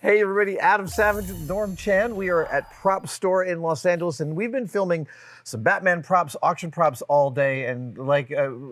Hey everybody, Adam Savage with Norm Chan. We are at Propstore in Los Angeles, and we've been filming some Batman props, auction props all day, and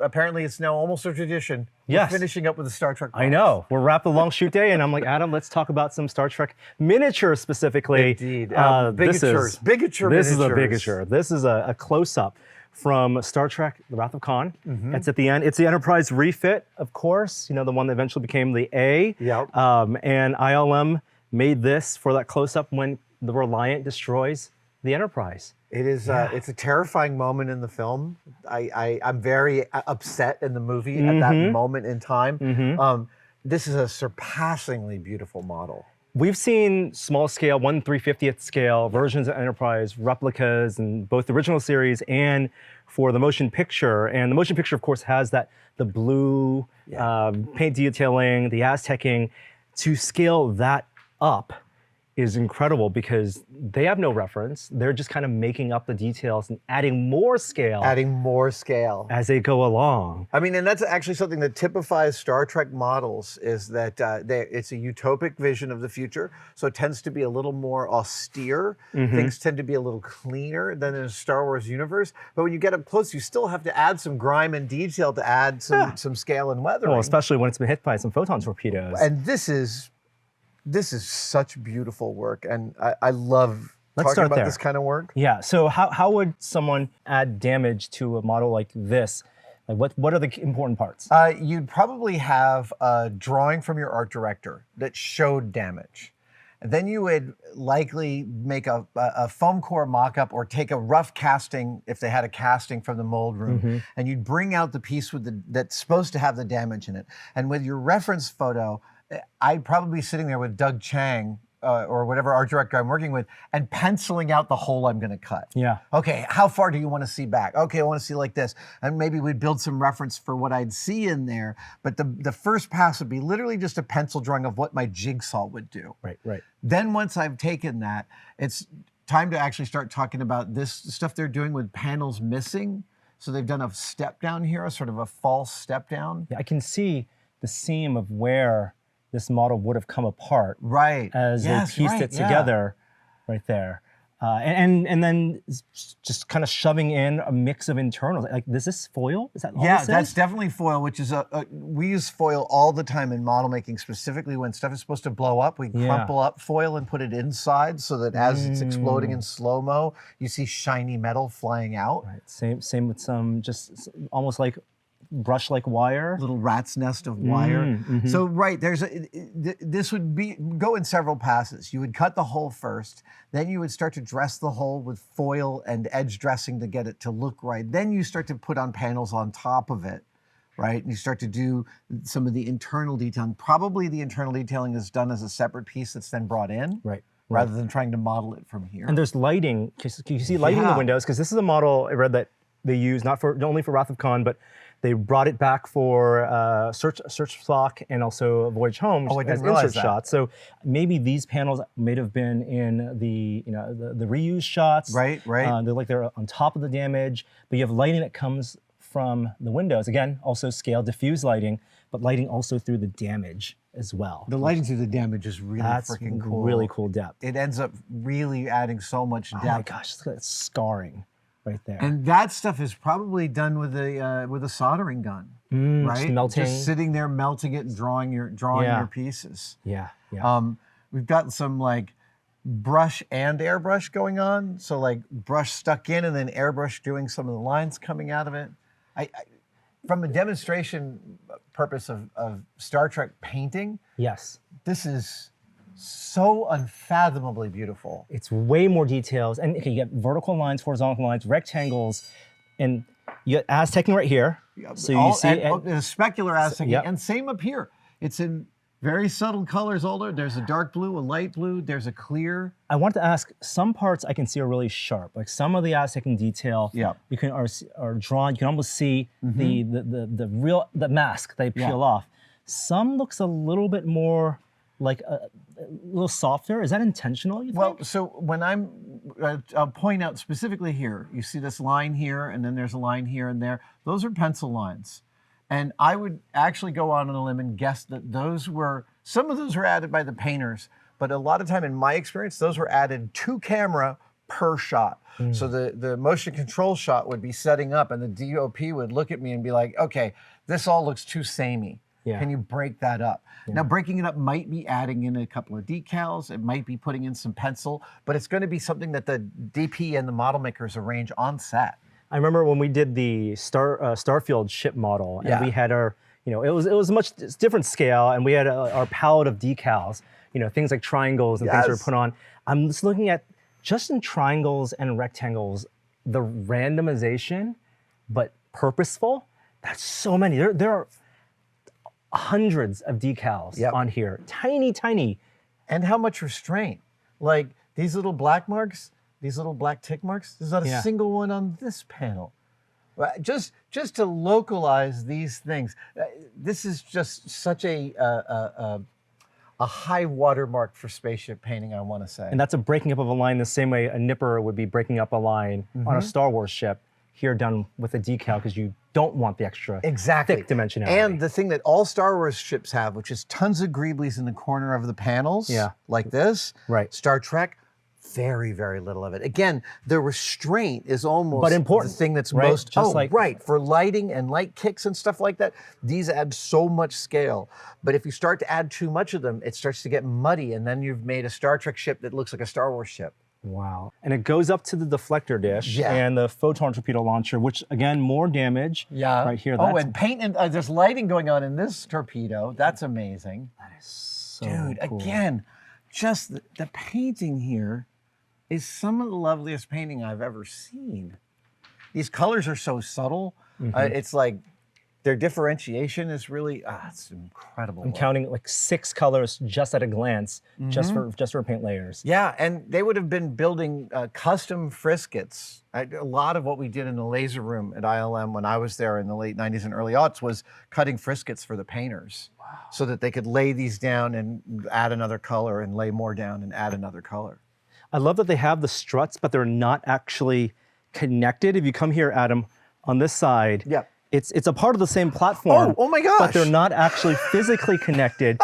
apparently it's now almost a tradition. Yes. We're finishing up with the Star Trek props. I know. We're wrapped a long shoot day, and I'm like, Adam, let's talk about some Star Trek miniatures specifically. Indeed. Bigatures. This is a bigature. This is a close-up from Star Trek: The Wrath of Khan. It's at the end. It's the Enterprise refit, of course. You know, the one that eventually became the A. Yep. And ILM made this for that close-up when the Reliant destroys the Enterprise. It is. It's a terrifying moment in the film. I'm very upset in the movie at that moment in time. This is a surpassingly beautiful model. We've seen small-scale, 1/350th scale versions of Enterprise replicas in both the original series and for the motion picture. And the motion picture, of course, has the blue paint detailing, the Aztecing. To scale that up is incredible because they have no reference. They're just kind of making up the details and adding more scale. As they go along. I mean, and that's actually something that typifies Star Trek models is that it's a utopic vision of the future. So it tends to be a little more austere. Things tend to be a little cleaner than in a Star Wars universe. But when you get up close, you still have to add some grime and detail to add some scale and weathering. Well, especially when it's been hit by some photon torpedoes. And this is such beautiful work, and I love talking about this kind of work. Yeah, so how would someone add damage to a model like this? Like what are the important parts? You'd probably have a drawing from your art director that showed damage. And then you would likely make a foam core mock-up or take a rough casting, if they had a casting from the mold room, and you'd bring out the piece that's supposed to have the damage in it. And with your reference photo, I'd probably be sitting there with Doug Chang or whatever art director I'm working with and penciling out the hole I'm going to cut. Yeah. Okay, how far do you want to see back? Okay, I want to see like this. And maybe we'd build some reference for what I'd see in there. But the first pass would be literally just a pencil drawing of what my jigsaw would do. Right. Then once I've taken that, it's time to actually start talking about this stuff they're doing with panels missing. So they've done a step down here, a sort of a false step down. Yeah, I can see the seam of where this model would have come apart as they pieced it together right there. And then just kind of shoving in a mix of internals. Like, is this foil? Is that all this is? That's definitely foil, which is we use foil all the time in model making, specifically when stuff is supposed to blow up. We crumple up foil and put it inside so that as it's exploding in slow-mo, you see shiny metal flying out. Right. Same with some just almost like brush-like wire. Little rat's nest of wire. So this would go in several passes. You would cut the hole first, then you would start to dress the hole with foil and edge dressing to get it to look right. Then you start to put on panels on top of it, right? And you start to do some of the internal detailing. Probably the internal detailing is done as a separate piece that's then brought in. Rather than trying to model it from here. And there's lighting. Can you see lighting in the windows? Because this is a model I read that they use not only for Wrath of Khan, but they brought it back for Search Flock and also Voyage Home as insert shots. So maybe these panels may have been in the reuse shots. Right. They're on top of the damage, but you have lighting that comes from the windows. Again, also scale diffuse lighting, but lighting also through the damage as well. The lighting through the damage is really freaking cool. Really cool depth. It ends up really adding so much depth. Oh my gosh, look at that scarring right there. And that stuff is probably done with a soldering gun, right? Just melting. Just sitting there melting it and drawing your pieces. Yeah. We've got some like brush and airbrush going on. So like brush stuck in and then airbrush doing some of the lines coming out of it. From a demonstration purpose of Star Trek painting, this is so unfathomably beautiful. It's way more details. And okay, you get vertical lines, horizontal lines, rectangles, and you get Aztecing right here. So you see a specular Aztecing, and same up here. It's in very subtle colors all over. There's a dark blue, a light blue, there's a clear. I wanted to ask, some parts I can see are really sharp. Like some of the Aztecing detail, you can are drawn, you can almost see the mask they peel off. Some looks a little bit more like a little softer. Is that intentional, you think? Well, so when I'll point out specifically here, you see this line here, and then there's a line here and there. Those are pencil lines. And I would actually go on a limb and guess that some of those were added by the painters but a lot of time in my experience, those were added to camera per shot. So the motion control shot would be setting up and the DOP would look at me and be like, okay, this all looks too samey. Yeah. Can you break that up? Now, breaking it up might be adding in a couple of decals. It might be putting in some pencil, but it's going to be something that the DP and the model makers arrange on set. I remember when we did the Starfield ship model, and Yeah. we had our, it was a much different scale, and we had our palette of decals, things like triangles and things we were Yes. put on. I'm just looking at, just in triangles and rectangles, the randomization, but purposeful, that's so many. There are hundreds of decals Yep. on here, tiny. And how much restraint? Like these little black marks, these little black tick marks, there's not a Yeah. single one on this panel. Right, just to localize these things, this is just such a high watermark for spaceship painting, I want to say. And that's a breaking up of a line the same way a nipper would be breaking up a line on a Star Wars ship, here done with a decal because you don't want the extra Exactly. thick dimensionality. And the thing that all Star Wars ships have, which is tons of greeblies in the corner of the panels, Yeah. like this. Right. Star Trek, very, very little of it. Again, the restraint is almost But important, the thing that's right? most, Just like- right, for lighting and light kicks and stuff like that, these add so much scale. But if you start to add too much of them, it starts to get muddy, and then you've made a Star Trek ship that looks like a Star Wars ship. Wow. And it goes up to the deflector dish Yeah. and the photon torpedo launcher, which again, more damage. Right here. Oh, That's, and paint, and there's lighting going on in this torpedo. That's amazing. so Dude, cool. again, just the painting here is some of the loveliest painting I've ever seen. These colors are so subtle. It's like their differentiation is really, it's incredible. I'm work. counting like 6 colors just at a glance, just for paint layers. Yeah, and they would have been building custom friskets. A lot of what we did in the laser room at ILM when I was there in the late 90s and early aughts was cutting friskets for the painters. So that they could lay these down and add another color and lay more down and add another color. I love that they have the struts, but they're not actually connected. If you come here, Adam, on this side, Yep. it's a part of the same platform. Oh my gosh. But they're not actually physically connected.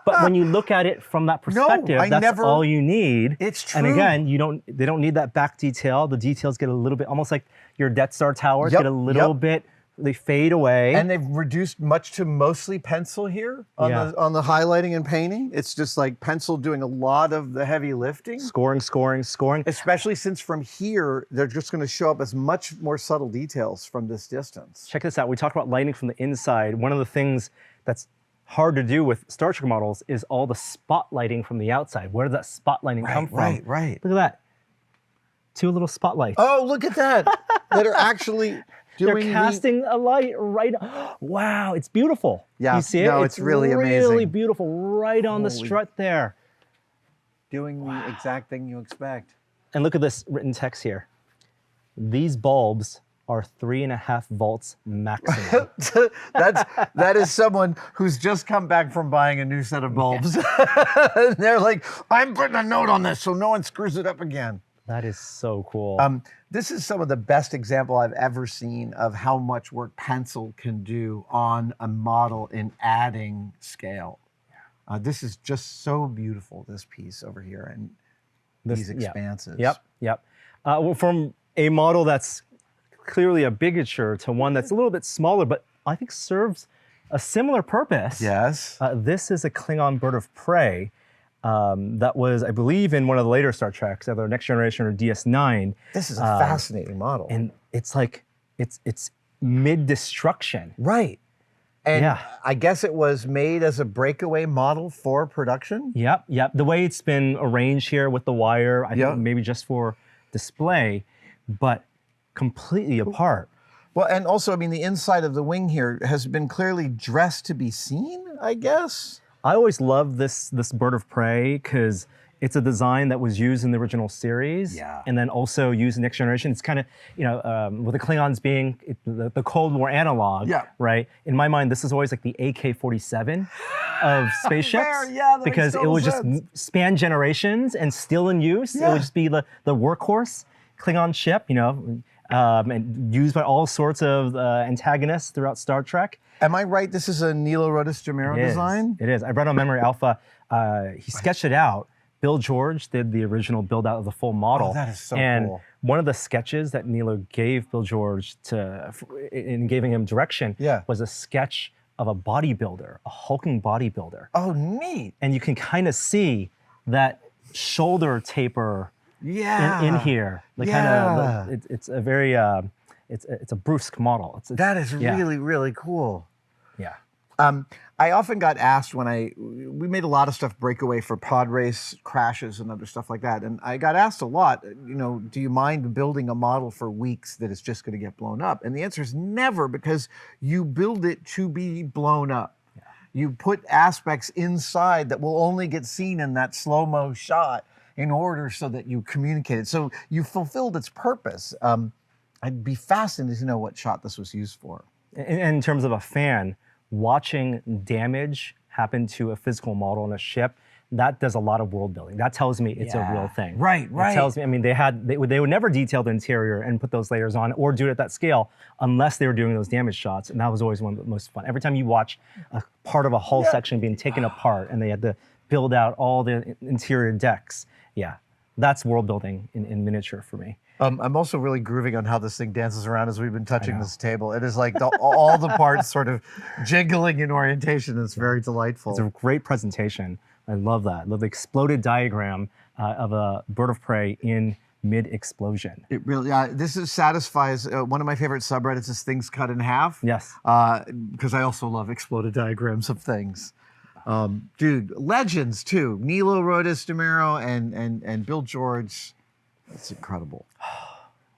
But when you look at it from that perspective, I that's never- all you need. It's And true. again, they don't need that back detail. The details get a little bit, almost like your Death Star towers Yep, get a little yep. bit, they fade away. And they've reduced much to mostly pencil here on Yeah. the highlighting and painting. It's just like pencil doing a lot of the heavy lifting. scoring. Especially since from here, they're just going to show up as much more subtle details from this distance. Check this out. We talked about lighting from the inside. One of the things that's hard to do with Star Trek models is all the spotlighting from the outside. Where did that spotlighting come from? Right. Look at that. 2 little spotlights. Oh, look at that. That are actually They're doing casting a light right. Wow, it's beautiful. Yeah, You see it? no, it's really Really amazing. beautiful, right on the Holy- strut there. doing the exact thing you expect. And look at this written text here. These bulbs are 3.5 volts maximum. that is someone who's just come back from buying a new set of bulbs. And they're like, I'm putting a note on this so no one screws it up again. That is so cool. This is some of the best example I've ever seen of how much work pencil can do on a model in adding scale. This is just so beautiful, this piece over here, and these expanses. Yep. Well, from a model that's clearly a bigature to one that's a little bit smaller, but I think serves a similar purpose. Yes. This is a Klingon bird of prey that was, I believe, in one of the later Star Treks, either Next Generation or DS9. This is a fascinating model. And it's like, it's mid-destruction. Right. And Yeah. I guess it was made as a breakaway model for production. Yep. The way it's been arranged here with the wire, I Yeah. think maybe just for display, but completely apart. Well, and also, I mean, the inside of the wing here has been clearly dressed to be seen, I guess. I always loved this bird of prey because it's a design that was used in the original series, Yeah. and then also used in Next Generation. It's kind of, with the Klingons being the Cold War analog, Yeah. right? In my mind, this is always like the AK-47 of spaceships, Fair, yeah, that makes because it total would just sense. span generations and still in use. It Yeah. would just be the workhorse Klingon ship, and used by all sorts of antagonists throughout Star Trek. Am I right? This is a Nilo Rodis Jamero It is. design? It is. I read on Memory Alpha, he sketched it out, Bill George did the original build out of the full model. Oh, that is so and cool. One of the sketches that Nilo gave Bill George in giving him direction was a sketch of a bodybuilder, a hulking bodybuilder. Oh, neat. And you can kind of see that shoulder taper in here. It's a very, it's a brusque model. That is really, really cool. Yeah. I often got asked when we made a lot of stuff breakaway for pod race crashes and other stuff like that. And I got asked a lot, do you mind building a model for weeks that is just going to get blown up? And the answer is never, because you build it to be blown up. Yeah. You put aspects inside that will only get seen in that slow-mo shot in order so that you communicate it. So you fulfilled its purpose. I'd be fascinated to know what shot this was used for. In terms of a fan, watching damage happen to a physical model on a ship, that does a lot of world building. That tells me it's a real thing. Right. It tells me, I mean, they would never detail the interior and put those layers on or do it at that scale unless they were doing those damage shots. And that was always one of the most fun. Every time you watch a part of a hull section being taken apart and they had to build out all the interior decks, that's world building in miniature for me. I'm also really grooving on how this thing dances around as we've been touching this table. It is like all the parts sort of jiggling in orientation. It's very delightful. It's a great presentation. I love that. I love the exploded diagram of a bird of prey in mid-explosion. It really, satisfies one of my favorite subreddits is Things Cut in Half. Yes. Because I also love exploded diagrams of things. Dude, legends too. Nilo Rodis DeMero and Bill George. That's incredible.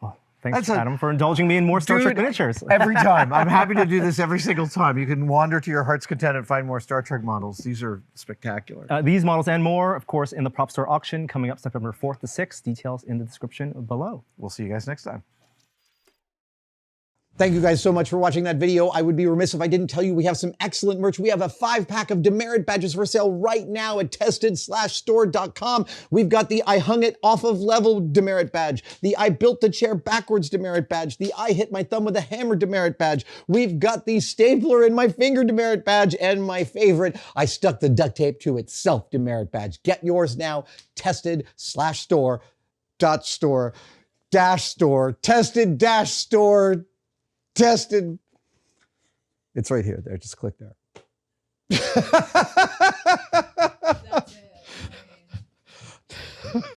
Well, thanks, Adam, for indulging me in more Star Trek miniatures. Every time. I'm happy to do this every single time. You can wander to your heart's content and find more Star Trek models. These are spectacular. These models and more, of course, in the Propstore auction coming up September 4th to 6th. Details in the description below. We'll see you guys next time. Thank you guys so much for watching that video. I would be remiss if I didn't tell you we have some excellent merch. We have a 5-pack of demerit badges for sale right now at tested/store.com. We've got the I hung it off of level demerit badge, the I built the chair backwards demerit badge, the I hit my thumb with a hammer demerit badge. We've got the stapler in my finger demerit badge, and my favorite, I stuck the duct tape to itself demerit badge. Get yours now, tested/store.store. Tested-store. Tested. It's right here. There. Just click there.